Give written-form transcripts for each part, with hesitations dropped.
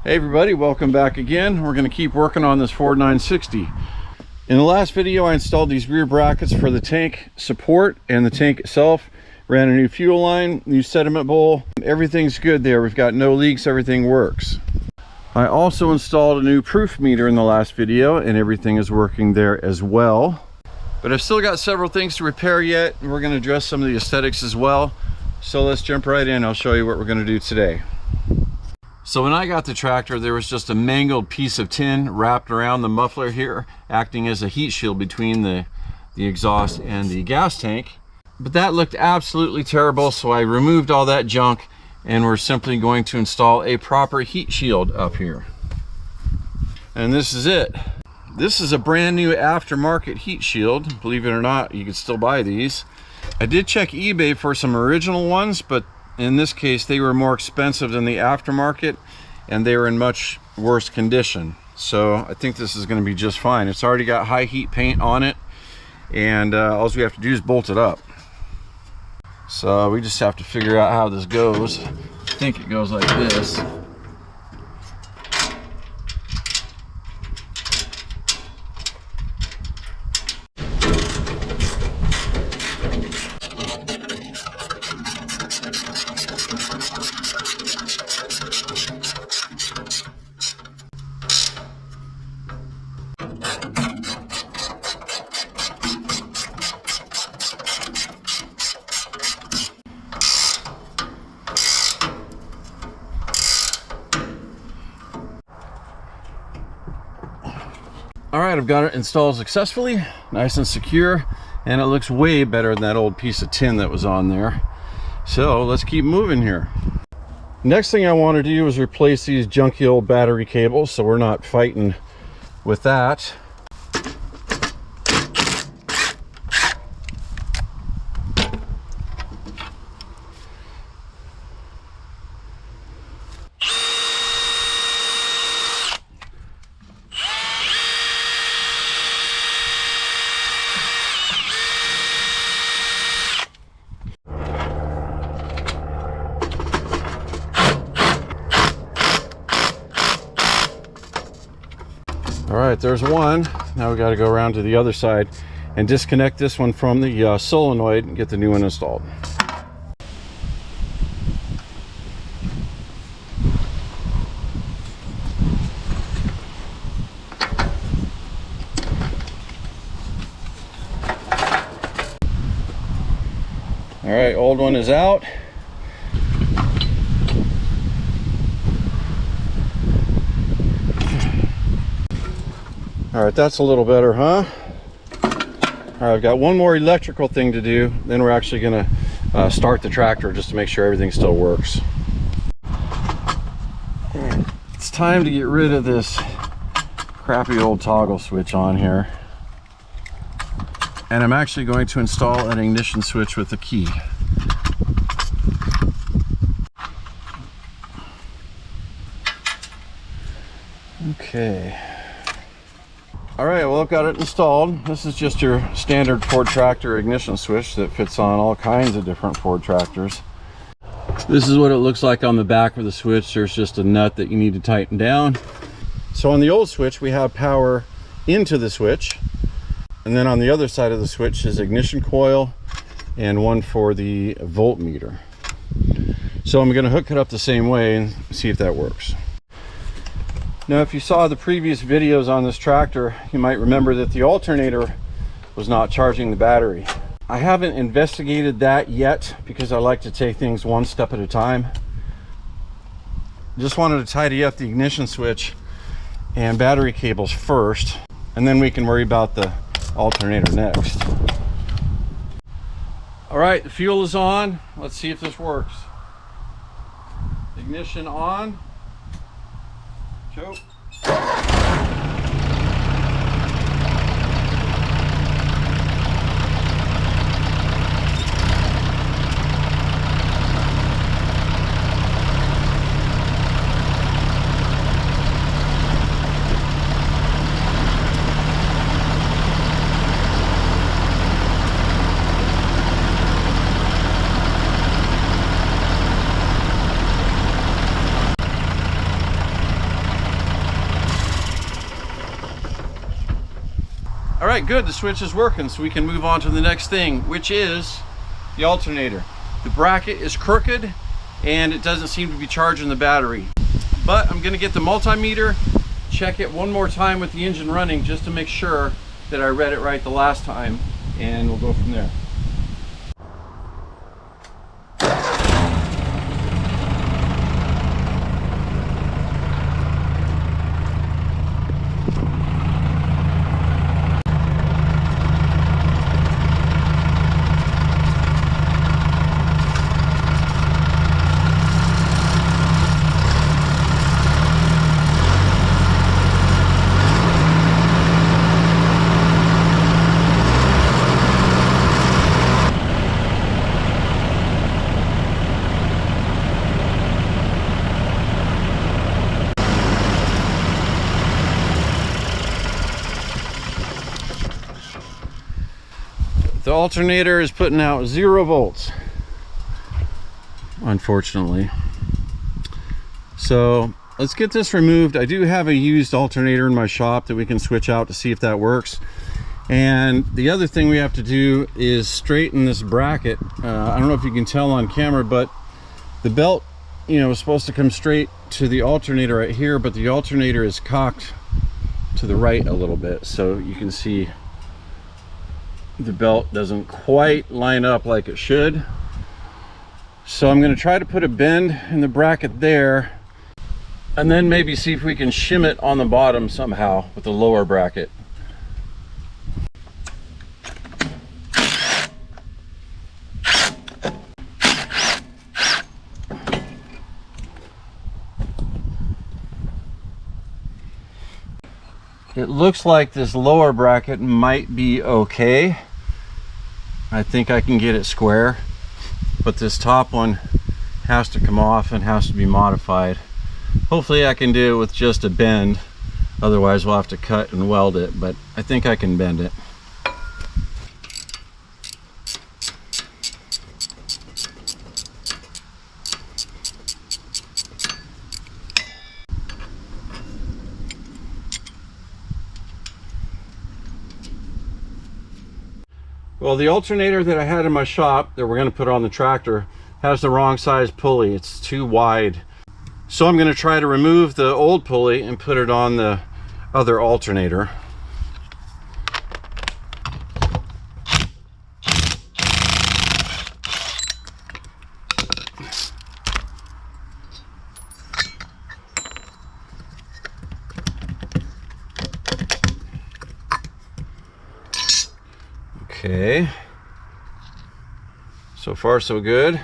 Hey everybody, welcome back again. We're going to keep working on this Ford 960. In the last video I installed these rear brackets for the tank support and the tank itself. Ran a new fuel line, new sediment bowl. Everything's good there. We've got no leaks, everything works. I also installed a new proof meter in the last video and everything is working there as well. But I've still got several things to repair yet, and we're going to address some of the aesthetics as well. So let's jump right in. I'll show you what we're going to do today. So when I got the tractor, there was just a mangled piece of tin wrapped around the muffler here, acting as a heat shield between the exhaust and the gas tank. But that looked absolutely terrible, so I removed all that junk and we're simply going to install a proper heat shield up here. And this is it. This is a brand new aftermarket heat shield. Believe it or not, you can still buy these. I did check eBay for some original ones, but in this case they were more expensive than the aftermarket and they were in much worse condition. So I think this is going to be just fine. It's already got high heat paint on it, and all we have to do is bolt it up. So we just have to figure out how this goes. I think it goes like this. All right, I've got it installed successfully, nice and secure, and it looks way better than that old piece of tin that was on there. So let's keep moving here. Next thing I want to do is replace these junky old battery cables so we're not fighting with that. All right, there's one. Now we got to go around to the other side and disconnect this one from the solenoid and get the new one installed. All right, old one is out. All right, that's a little better, huh? All right, I've got one more electrical thing to do, then we're actually gonna start the tractor just to make sure everything still works. And it's time to get rid of this crappy old toggle switch on here. And I'm actually going to install an ignition switch with a key. Okay. All right, well, I've got it installed. This is just your standard Ford tractor ignition switch that fits on all kinds of different Ford tractors. This is what it looks like on the back of the switch. There's just a nut that you need to tighten down. So on the old switch, we have power into the switch. And then on the other side of the switch is ignition coil and one for the voltmeter. So I'm gonna hook it up the same way and see if that works. Now, if you saw the previous videos on this tractor, you might remember that the alternator was not charging the battery. I haven't investigated that yet because I like to take things one step at a time. Just wanted to tidy up the ignition switch and battery cables first, and then we can worry about the alternator next. All right, the fuel is on. Let's see if this works. Ignition on. Choke. right, good, the switch is working, so we can move on to the next thing, which is the alternator. The bracket is crooked and it doesn't seem to be charging the battery. But I'm gonna get the multimeter, check it one more time with the engine running just to make sure that I read it right the last time, and we'll go from there. The alternator is putting out 0 volts, unfortunately. So let's get this removed. I do have a used alternator in my shop that we can switch out to see if that works. And the other thing we have to do is straighten this bracket. I don't know if you can tell on camera, but the belt, you know, is supposed to come straight to the alternator right here, but the alternator is cocked to the right a little bit, so you can see the belt doesn't quite line up like it should. So I'm going to try to put a bend in the bracket there, and then maybe see if we can shim it on the bottom somehow with the lower bracket. It looks like this lower bracket might be okay. I think I can get it square, but this top one has to come off and has to be modified. Hopefully I can do it with just a bend, otherwise we'll have to cut and weld it, but I think I can bend it. Well, the alternator that I had in my shop that we're going to put on the tractor has the wrong size pulley. It's too wide. So I'm going to try to remove the old pulley and put it on the other alternator. Okay, so far so good.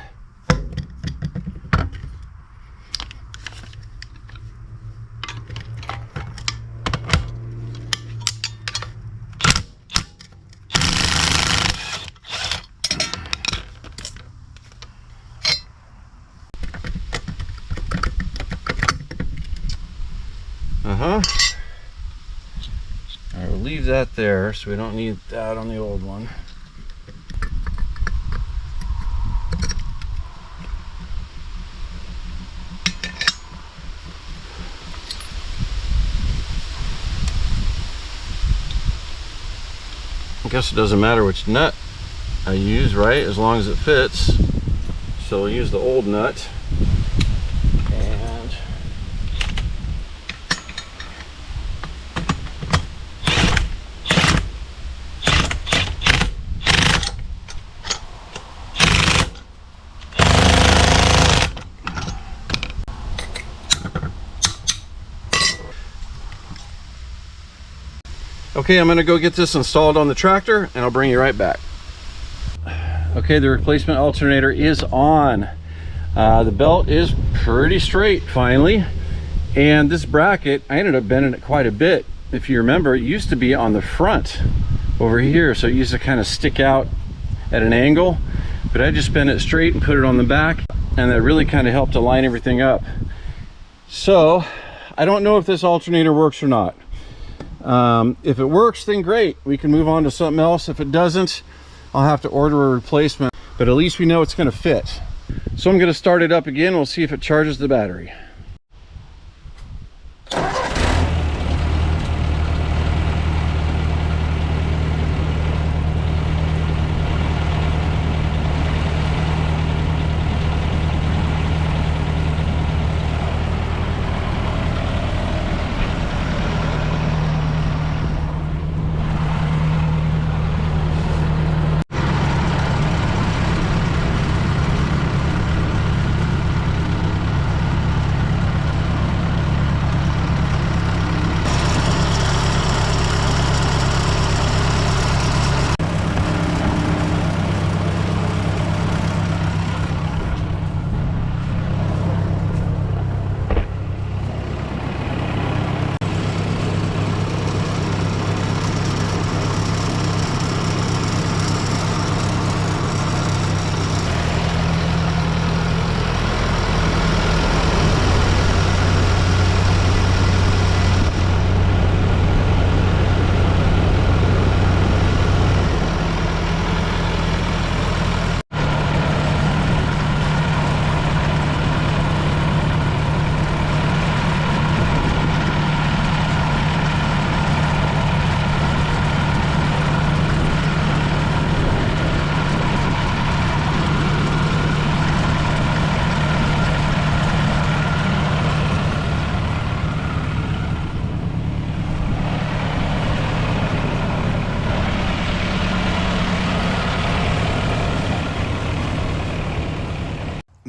I will leave that there so we don't need that on the old one. I guess it doesn't matter which nut I use, right, as long as it fits. So we'll use the old nut. And okay, I'm gonna go get this installed on the tractor and I'll bring you right back. Okay, the replacement alternator is on. The belt is pretty straight finally. And this bracket, I ended up bending it quite a bit. If you remember, it used to be on the front over here. So it used to kind of stick out at an angle, but I just bent it straight and put it on the back. And that really kind of helped to line everything up. So I don't know if this alternator works or not. If it works, then great, we can move on to something else. If it doesn't, I'll have to order a replacement, but at least we know it's going to fit. So I'm going to start it up again. We'll see if it charges the battery.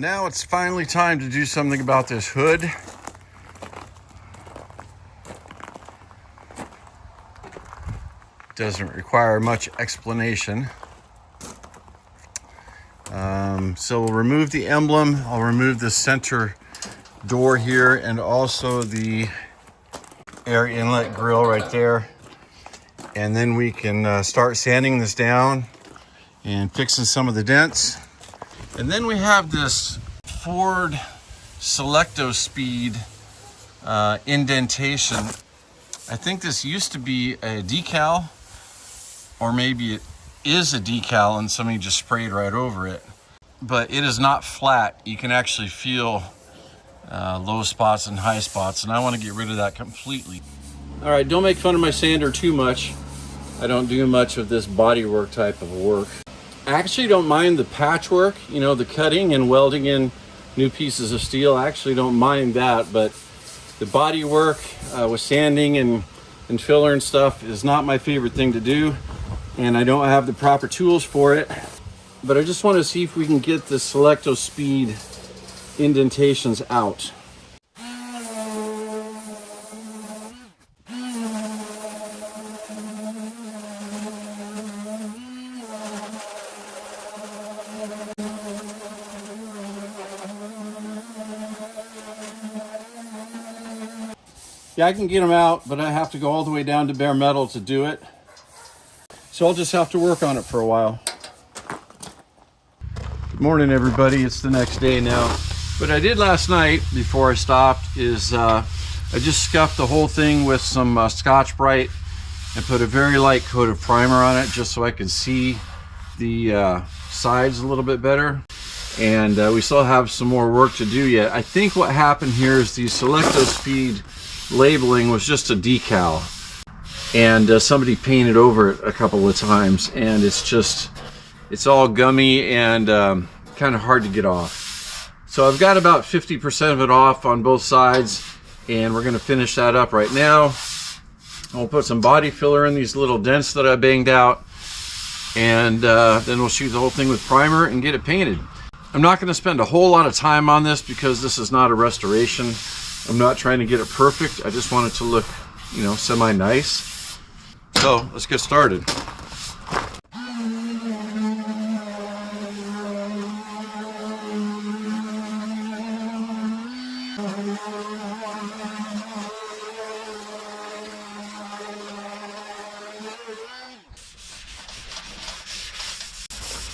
Now it's finally time to do something about this hood. Doesn't require much explanation. So we'll remove the emblem. I'll remove the center door here and also the air inlet grill right there. And then we can start sanding this down and fixing some of the dents. And then we have this Ford Selecto Speed indentation. I think this used to be a decal, or maybe it is a decal and somebody just sprayed right over it. But it is not flat. You can actually feel low spots and high spots, and I want to get rid of that completely. All right, don't make fun of my sander too much. I don't do much of this bodywork type of work. I actually don't mind the patchwork, you know, the cutting and welding in new pieces of steel. I actually don't mind that, but the bodywork with sanding and filler and stuff is not my favorite thing to do, and I don't have the proper tools for it. But I just want to see if we can get the Selecto Speed indentations out. Yeah, I can get them out, but I have to go all the way down to bare metal to do it. So I'll just have to work on it for a while. Good morning, everybody. It's the next day now. What I did last night before I stopped is I just scuffed the whole thing with some Scotch-Brite and put a very light coat of primer on it just so I could see the sides a little bit better. And we still have some more work to do yet. I think what happened here is the Selecto Speed labeling was just a decal, and somebody painted over it a couple of times, and it's all gummy and kind of hard to get off. So I've got about 50% of it off on both sides, and we're going to finish that up right now. We'll put some body filler in these little dents that I banged out, and then we'll shoot the whole thing with primer and get it painted. I'm not going to spend a whole lot of time on this because this is not a restoration. I'm not trying to get it perfect. I just want it to look, you know, semi-nice. So let's get started.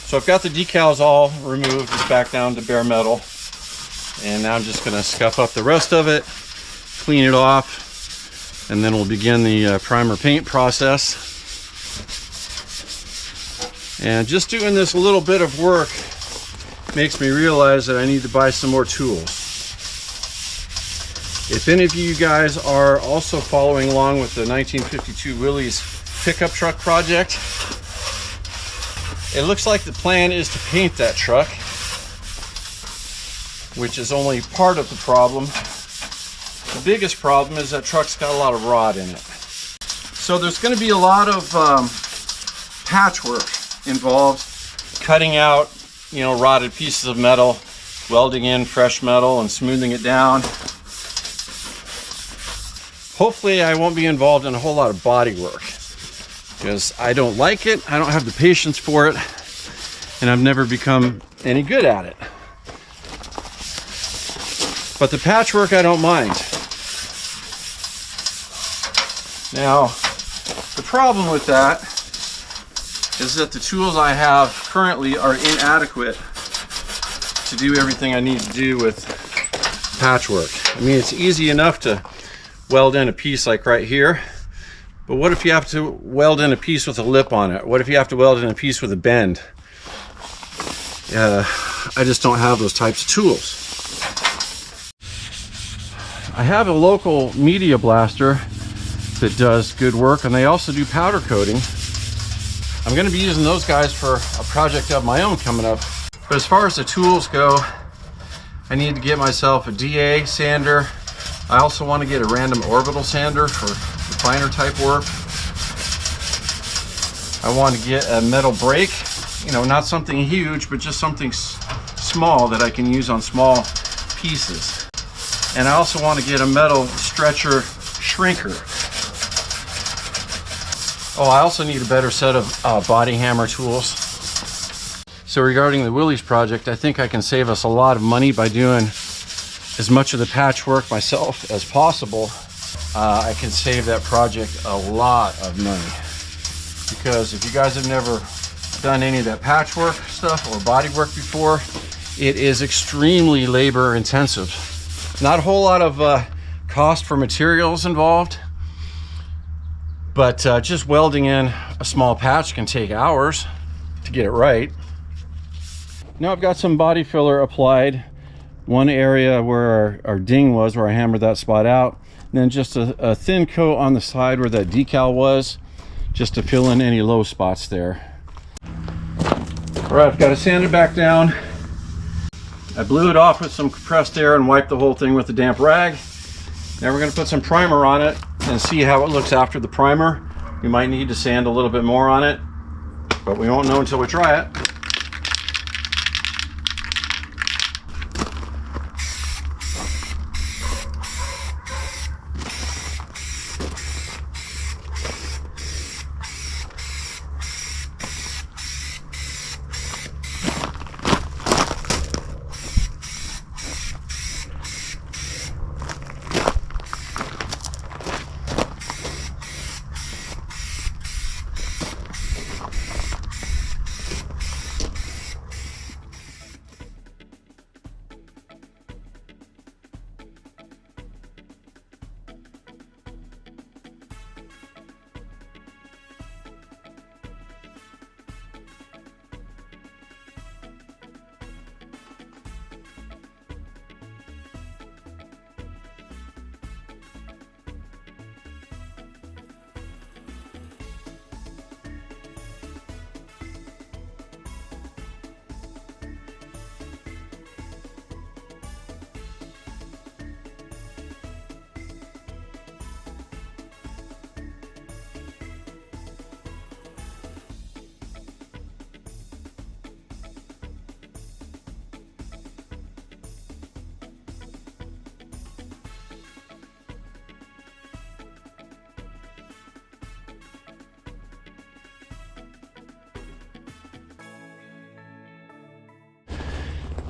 So I've got the decals all removed. It's back down to bare metal. And now I'm just going to scuff up the rest of it, clean it off, and then we'll begin the primer paint process. And just doing this little bit of work makes me realize that I need to buy some more tools. If any of you guys are also following along with the 1952 Willys pickup truck project, it looks like the plan is to paint that truck, which is only part of the problem. The biggest problem is that truck's got a lot of rot in it. So there's going to be a lot of patchwork involved, cutting out, you know, rotted pieces of metal, welding in fresh metal and smoothing it down. Hopefully I won't be involved in a whole lot of body work because I don't like it, I don't have the patience for it, and I've never become any good at it. But the patchwork I don't mind. Now, the problem with that is that the tools I have currently are inadequate to do everything I need to do with patchwork. I mean, it's easy enough to weld in a piece like right here, but what if you have to weld in a piece with a lip on it? What if you have to weld in a piece with a bend? I just don't have those types of tools. I have a local media blaster that does good work, and they also do powder coating. I'm going to be using those guys for a project of my own coming up. But as far as the tools go, I need to get myself a DA sander. I also want to get a random orbital sander for the finer type work. I want to get a metal brake, you know, not something huge, but just something small that I can use on small pieces. And I also want to get a metal stretcher shrinker. Oh, I also need a better set of body hammer tools. So regarding the Willys project, I think I can save us a lot of money by doing as much of the patchwork myself as possible. I can save that project a lot of money, because if you guys have never done any of that patchwork stuff or body work before, it is extremely labor intensive. Not a whole lot of cost for materials involved, but just welding in a small patch can take hours to get it right. Now I've got some body filler applied, one area where our ding was, where I hammered that spot out, and then just a thin coat on the side where that decal was, just to fill in any low spots there. All right, I've got to sand it back down. I blew it off with some compressed air and wiped the whole thing with a damp rag. Now we're going to put some primer on it and see how it looks after the primer. We might need to sand a little bit more on it, but we won't know until we try it.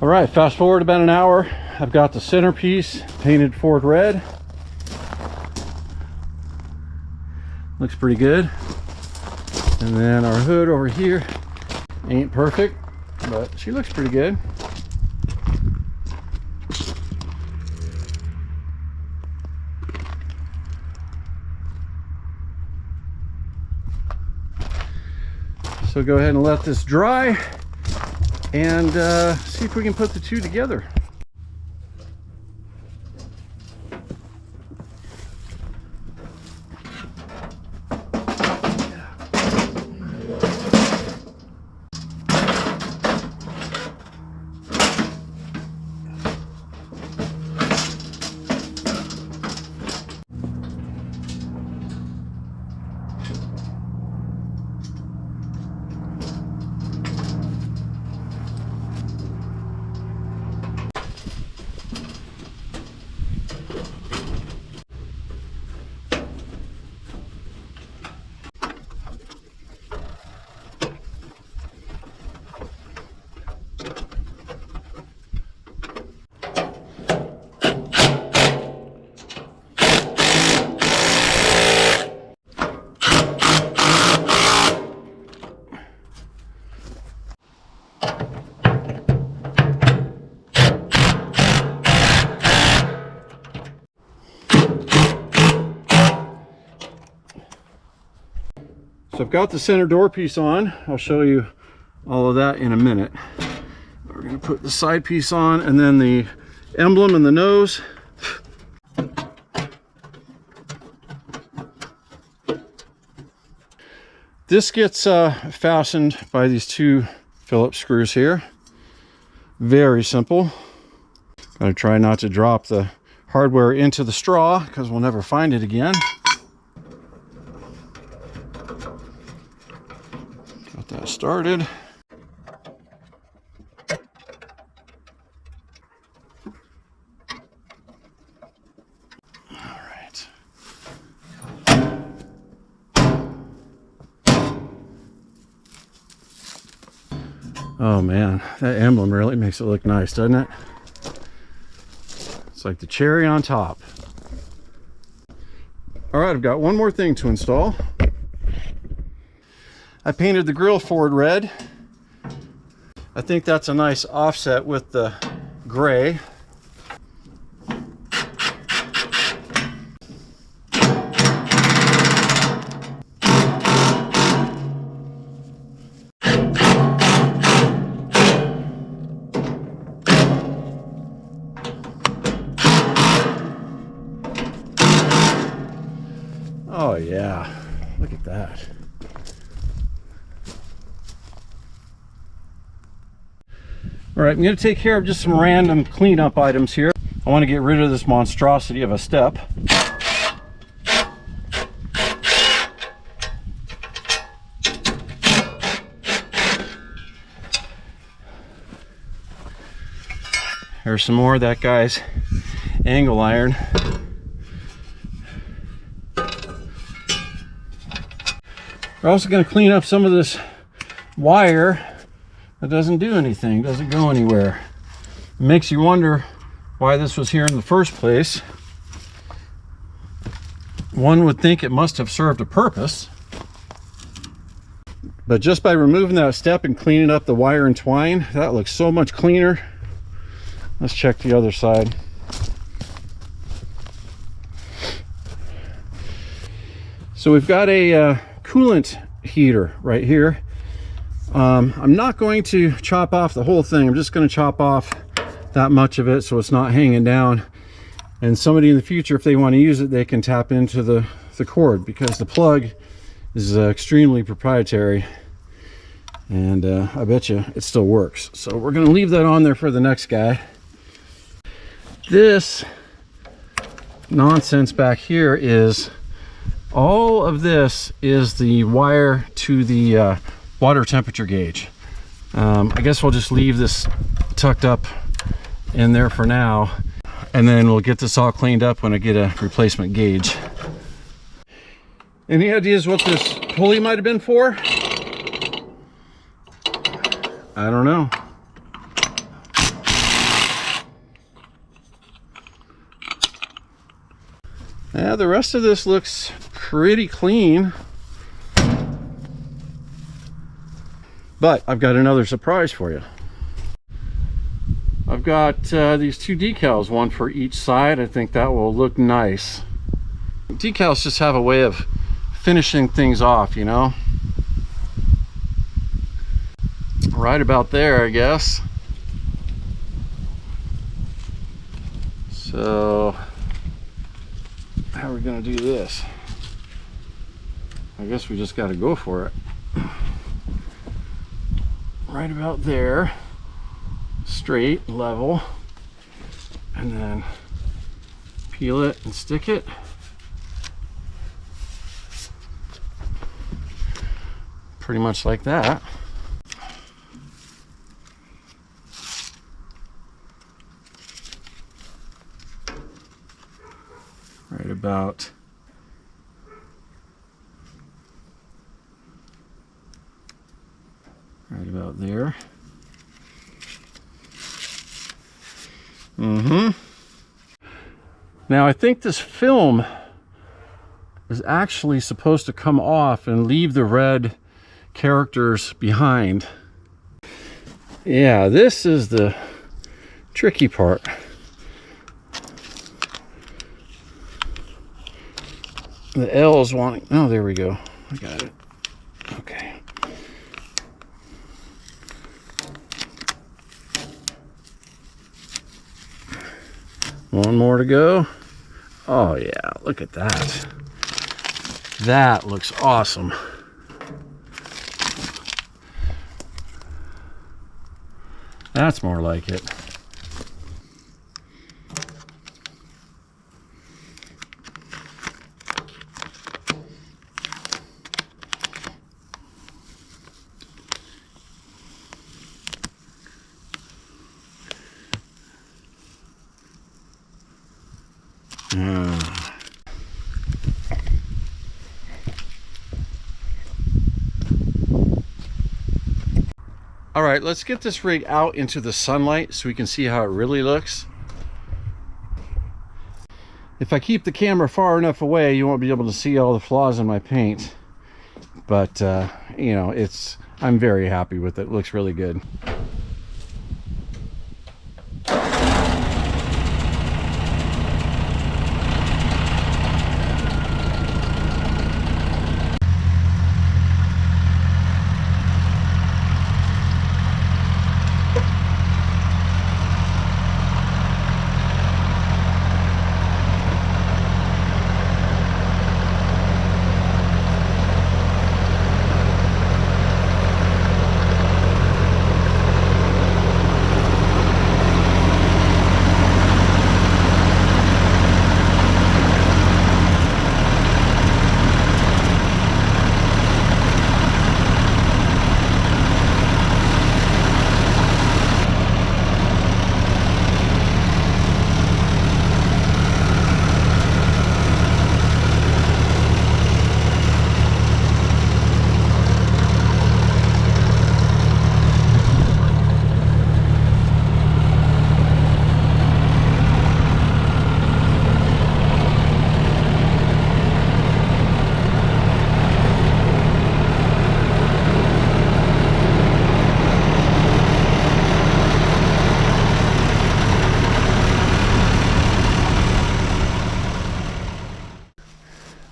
All right, fast forward about an hour. I've got the centerpiece painted Ford red. Looks pretty good. And then our hood over here ain't perfect, but she looks pretty good. So go ahead and let this dry and see if we can put the two together. So I've got the center door piece on. I'll show you all of that in a minute. We're going to put the side piece on and then the emblem and the nose. This gets fastened by these two Phillips screws here. Very simple. Gotta try not to drop the hardware into the straw because we'll never find it again. Got that started. Oh man, that emblem really makes it look nice, doesn't it? It's like the cherry on top. All right, I've got one more thing to install. I painted the grill Ford red. I think that's a nice offset with the gray. Oh yeah, look at that. All right, I'm going to take care of just some random cleanup items here. I want to get rid of this monstrosity of a step. There's some more of that guy's angle iron. We're also going to clean up some of this wire that doesn't do anything, doesn't go anywhere. It makes you wonder why this was here in the first place. One would think it must have served a purpose. But just by removing that step and cleaning up the wire and twine, that looks so much cleaner. Let's check the other side. So we've got a coolant heater right here. I'm not going to chop off the whole thing. I'm just going to chop off that much of it so it's not hanging down. And somebody in the future, if they want to use it, they can tap into the cord, because the plug is extremely proprietary. And I bet you it still works. So we're going to leave that on there for the next guy. This nonsense back here is, all of this is the wire to the water temperature gauge. I guess we'll just leave this tucked up in there for now, and then we'll get this all cleaned up when I get a replacement gauge. Any ideas what this pulley might have been for? I don't know. Yeah, the rest of this looks pretty clean. But I've got another surprise for you. I've got these two decals, one for each side. I think that will look nice. Decals just have a way of finishing things off, you know? Right about there, I guess. So, how are we gonna do this? I guess we just gotta go for it. Right about there, straight, level, and then peel it and stick it. Pretty much like that. Right about there. Now I think this film is actually supposed to come off and leave the red characters behind. Yeah, this is the tricky part. The L's wanting, oh, there we go. I got it. Okay. One more to go. Oh yeah, look at that. That looks awesome. That's more like it. All right, let's get this rig out into the sunlight so we can see how it really looks. If I keep the camera far enough away, you won't be able to see all the flaws in my paint. But, you know, I'm very happy with it. It looks really good.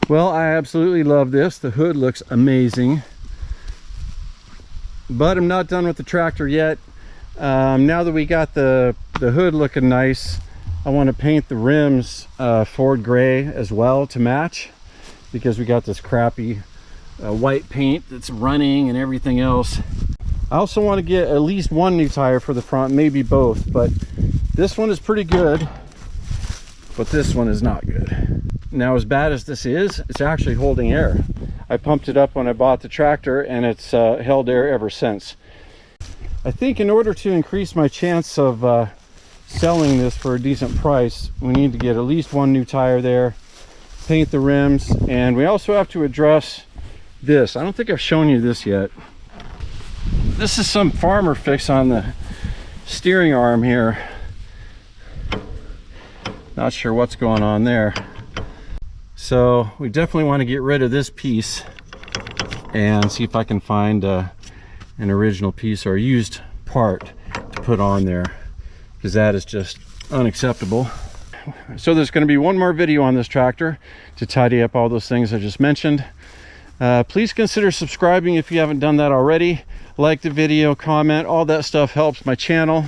Well, I absolutely love this. The hood looks amazing. But I'm not done with the tractor yet. Now that we got the hood looking nice, I want to paint the rims Ford gray as well to match, because we got this crappy white paint that's running and everything else. I also want to get at least one new tire for the front, maybe both, but this one is pretty good, but this one is not good. Now, as bad as this is, it's actually holding air. I pumped it up when I bought the tractor, and it's held air ever since. I think in order to increase my chance of selling this for a decent price, we need to get at least one new tire there, paint the rims, and we also have to address this. I don't think I've shown you this yet. This is some farmer fix on the steering arm here. Not sure what's going on there. So we definitely want to get rid of this piece and see if I can find an original piece or a used part to put on there, because that is just unacceptable. So there's going to be one more video on this tractor to tidy up all those things I just mentioned. Please consider subscribing if you haven't done that already. Like the video, comment, all that stuff helps my channel.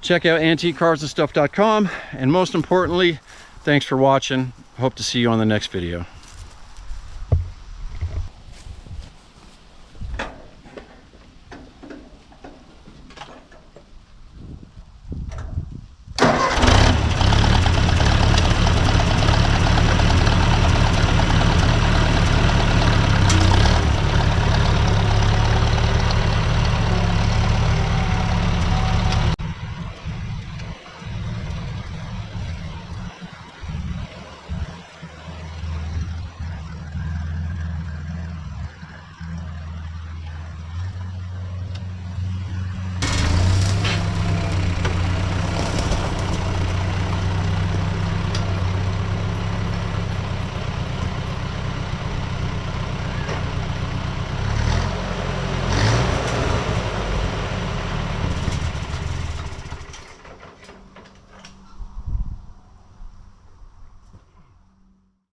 Check out antiquecarsandstuff.com, and most importantly, thanks for watching. Hope to see you on the next video.